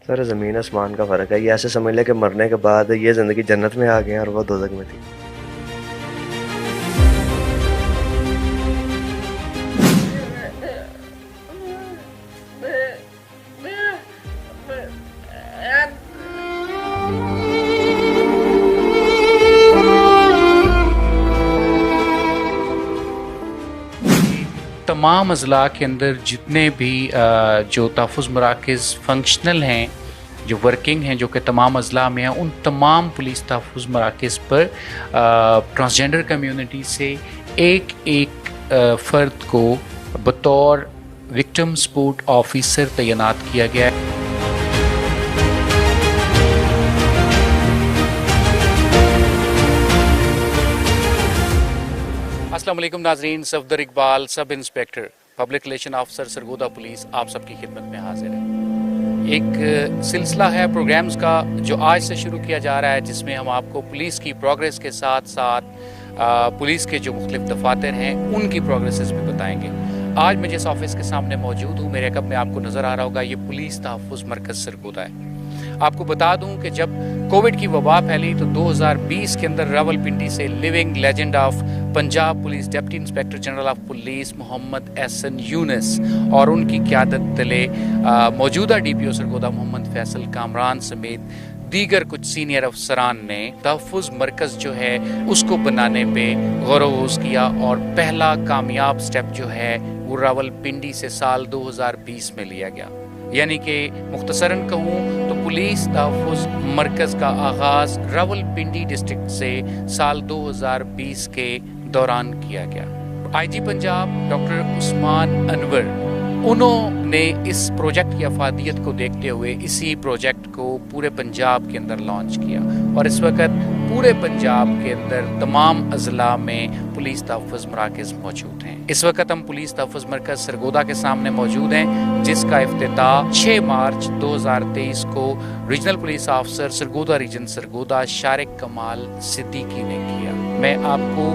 سر زمین آسمان کا فرق ہے. یہ ایسے سمجھ لیں کہ مرنے کے بعد یہ زندگی جنت میں آ گئی اور وہ دوزخ میں تھی. تمام اضلاع کے اندر جتنے بھی جو تحفظ مراکز فنکشنل ہیں، جو ورکنگ ہیں، جو کہ تمام اضلاع میں ہیں، ان تمام پولیس تحفظ مراکز پر ٹرانسجینڈر کمیونٹی سے ایک فرد کو بطور وکٹم سپورٹ آفیسر تعینات کیا گیا ہے. السلام علیکم ناظرین، صفدر اقبال، سب inspector public relation officer Sargodha police آپ سب کی خدمت میں حاضر ہے. ایک سلسلہ ہے پروگرامز کا جو آج سے شروع کیا جا رہا ہے، جس میں ہم آپ کو پولیس کی پروگریس کے ساتھ ساتھ پولیس کے جو مختلف دفاتر ہیں ان کی پروگریسز بھی بتائیں گے. آج میں جس آفس کے سامنے موجود ہوں، میرے کب میں آپ کو نظر آ رہا ہوگا، یہ پولیس تحفظ مرکز سرگودا ہے. آپ کو بتا دوں کہ جب کووڈ کی وبا پھیلی تو 2020 کے اندر راولپنڈی سے living legend of Punjab police deputy inspector general of police Muhammad Ahsan Younis اور ان کی قیادت تلے موجودہ D P O Sargodha Muhammad Faisal Kamran سمیت دیگر کچھ سینئر افسران نے تحفظ مرکز جو ہے اس کو بنانے پہ غور و خوض کیا، اور پہلا کامیاب سٹیپ جو ہے وہ راولپنڈی سے سال 2020 میں لیا گیا. یعنی کہ مختصراً کہوں تو پولیس تحفظ مرکز کا آغاز راولپنڈی ڈسٹرکٹ سے سال 2020 کے دوران کیا گیا. آئی جی پنجاب ڈاکٹر عثمان انور انہوں نے اس پروجیکٹ کی افادیت کو دیکھتے ہوئے اسی پروجیکٹ کو پورے پنجاب کے اندر لانچ کیا، اور اس وقت پورے پنجاب کے اندر تمام اضلاع میں پولیس تحفظ مراکز موجود ہیں. اس وقت ہم پولیس تحفظ مرکز سرگودا کے سامنے موجود ہیں، جس کا افتتاح 6 مارچ 2023 کو regional police officer Sargodha region Sargodha Shariq Kamal Siddiqui نے کیا. میں آپ کو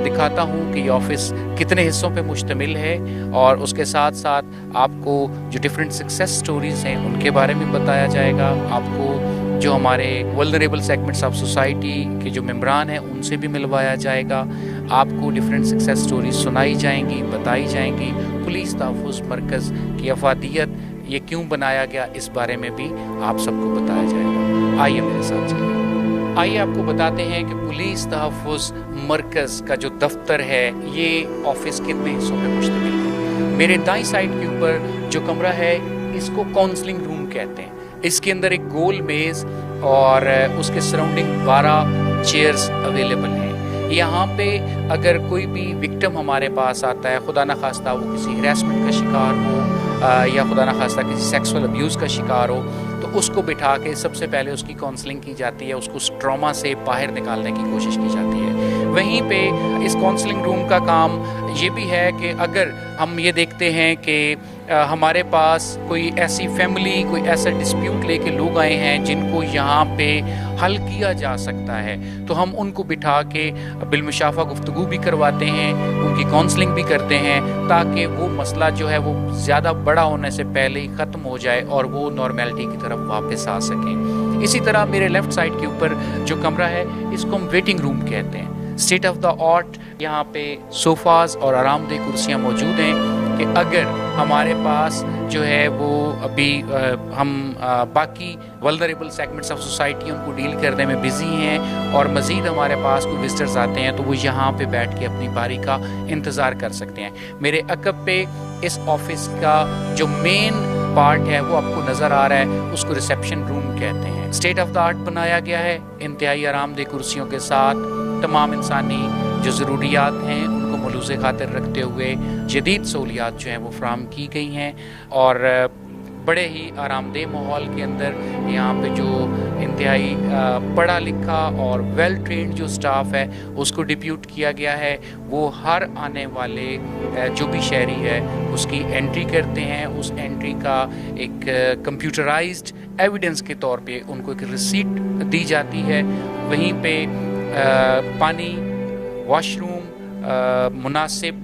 دکھاتا ہوں کہ یہ آفس کتنے حصوں پہ مشتمل ہے، اور اس کے ساتھ ساتھ آپ کو جو ڈفرینٹ سکسیس سٹوریز ہیں ان کے بارے میں بتایا جائے گا. آپ کو جو ہمارے ولنریبل سیگمنٹس آف سوسائٹی کے جو ممبران ہیں ان سے بھی ملوایا جائے گا. آپ کو ڈفرینٹ سکسیس سٹوریز سنائی جائیں گی، بتائی جائیں گی. پولیس تحفظ مرکز کی افادیت یہ کیوں بنایا گیا اس بارے میں بھی آپ سب کو بتایا جائے گا. آئیے میرے ساتھ چلیے. آئیے آپ کو بتاتے ہیں کہ پولیس تحفظ مرکز کا جو دفتر ہے یہ آفس کتنے حصوں پہ مشتمل ہے. میرے دائیں سائڈ کے اوپر جو کمرہ ہے اس کو کاؤنسلنگ روم کہتے ہیں. اس کے اندر ایک گول میز اور اس کے سراؤنڈنگ 12 چیئرز اویلیبل ہیں. یہاں پہ اگر کوئی بھی وکٹم ہمارے پاس آتا ہے، خدا نخواستہ وہ کسی ہراسمنٹ کا شکار ہو یا خدا نخواستہ کسی سیکسول ابیوز کا شکار ہو، تو اس کو بٹھا کے سب سے پہلے اس کی کاؤنسلنگ کی جاتی ہے، اس کو اس ٹراما سے باہر نکالنے کی کوشش کی جاتی ہے. وہیں پہ اس کاؤنسلنگ روم کا کام یہ بھی ہے کہ اگر ہم یہ دیکھتے ہیں کہ ہمارے پاس کوئی ایسی فیملی، کوئی ایسا ڈسپیوٹ لے کے لوگ آئے ہیں جن کو یہاں پہ حل کیا جا سکتا ہے، تو ہم ان کو بٹھا کے بالمشافہ گفتگو بھی کرواتے ہیں، ان کی کاؤنسلنگ بھی کرتے ہیں، تاکہ وہ مسئلہ جو ہے وہ زیادہ بڑا ہونے سے پہلے ہی ختم ہو جائے اور وہ نارمیلٹی کی طرف واپس آ سکیں. اسی طرح میرے لیفٹ سائڈ کے اوپر جو کمرہ ہے اس کو ہم ویٹنگ روم کہتے ہیں. اسٹیٹ آف دا آرٹ یہاں پہ صوفاز اور آرام دہ کرسیاں موجود ہیں کہ اگر ہمارے پاس جو ہے وہ ابھی ہم باقی vulnerable segments of society in کو ڈیل کرنے میں بزی ہیں اور مزید ہمارے پاس کوئی وزٹرز آتے ہیں، تو وہ یہاں پہ بیٹھ کے اپنی باری کا انتظار کر سکتے ہیں. میرے عقب پہ اس آفس کا جو مین پارٹ ہے وہ آپ کو نظر آ رہا ہے، اس کو ریسیپشن روم کہتے ہیں. اسٹیٹ آف دا آرٹ بنایا گیا ہے، انتہائی آرام دہ کرسیوں کے ساتھ. تمام انسانی جو ضروریات ہیں ان کو ملحوظ خاطر رکھتے ہوئے جدید سہولیات جو ہیں وہ فراہم کی گئی ہیں، اور بڑے ہی آرام دہ ماحول کے اندر یہاں پہ جو انتہائی پڑھا لکھا اور ویل ٹرینڈ جو سٹاف ہے اس کو ڈپیوٹ کیا گیا ہے. وہ ہر آنے والے جو بھی شہری ہے اس کی انٹری کرتے ہیں. اس انٹری کا ایک کمپیوٹرائزڈ ایویڈنس کے طور پہ ان کو ایک ریسیٹ دی جاتی ہے. وہیں پہ پانی، واش روم، مناسب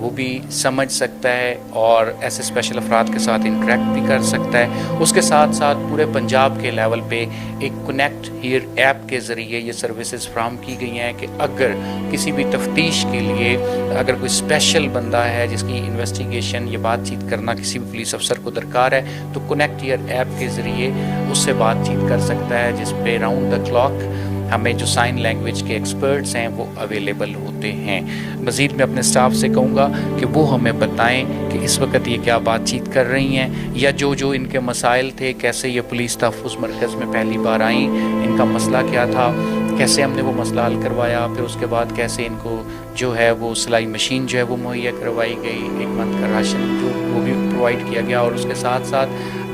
وہ بھی سمجھ سکتا ہے اور ایسے اسپیشل افراد کے ساتھ انٹریکٹ بھی کر سکتا ہے. اس کے ساتھ ساتھ پورے پنجاب کے لیول پہ ایک کنیکٹ ہیئر ایپ کے ذریعے یہ سروسز فراہم کی گئی ہیں کہ اگر کسی بھی تفتیش کے لیے اگر کوئی اسپیشل بندہ ہے جس کی انویسٹیگیشن یا بات چیت کرنا کسی بھی پولیس افسر کو درکار ہے تو کنیکٹ ہیئر ایپ کے ذریعے اس سے بات چیت کر سکتا ہے، جس پہ راؤنڈ دا کلاک ہمیں جو سائن لینگویج کے ایکسپرٹس ہیں وہ اویلیبل ہوتے ہیں. مزید میں اپنے سٹاف سے کہوں گا کہ وہ ہمیں بتائیں کہ اس وقت یہ کیا بات چیت کر رہی ہیں یا جو ان کے مسائل تھے، کیسے یہ پولیس تحفظ مرکز میں پہلی بار آئیں، ان کا مسئلہ کیا تھا، کیسے ہم نے وہ مسئلہ حل کروایا، پھر اس کے بعد کیسے ان کو جو ہے وہ سلائی مشین جو ہے وہ مہیا کروائی گئی، 1 منتھ کا راشن جو وہ بھی پرووائڈ کیا گیا. اور اس کے ساتھ ساتھ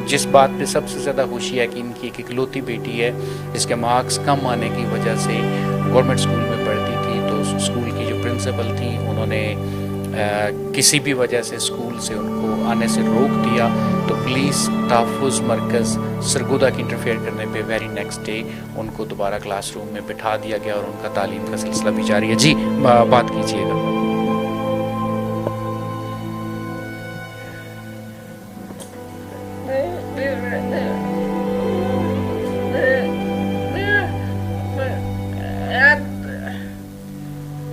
جس بات پہ سب سے زیادہ خوشی ہے کہ ان کی ایک اکلوتی بیٹی ہے جس کے مارکس کم آنے کی وجہ سے گورنمنٹ اسکول میں پڑھتی تھی، تو اس اسکول کی جو پرنسپل تھیں انہوں نے کسی بھی وجہ سے اسکول سے ان کو آنے سے روک دیا، تو پولیس تحفظ مرکز سرگودا کی انٹرفیئر کرنے پہ ویری نیکسٹ ڈے ان کو دوبارہ کلاس روم میں بٹھا دیا گیا اور ان کا تعلیم کا سلسلہ بھی جاری ہے. جی بات کیجیے گا.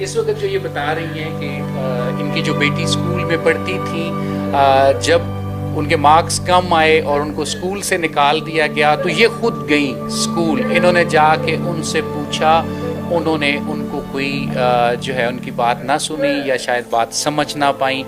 اس وقت جو یہ بتا رہی ہیں کہ ان کی جو بیٹی اسکول میں پڑھتی تھی، جب ان کے مارکس کم آئے اور ان کو اسکول سے نکال دیا گیا تو یہ خود گئیں اسکول، انہوں نے جا کے ان سے پوچھا، انہوں نے ان کو کوئی جو ہے ان کی بات نہ سنی یا شاید بات سمجھ نہ پائیں،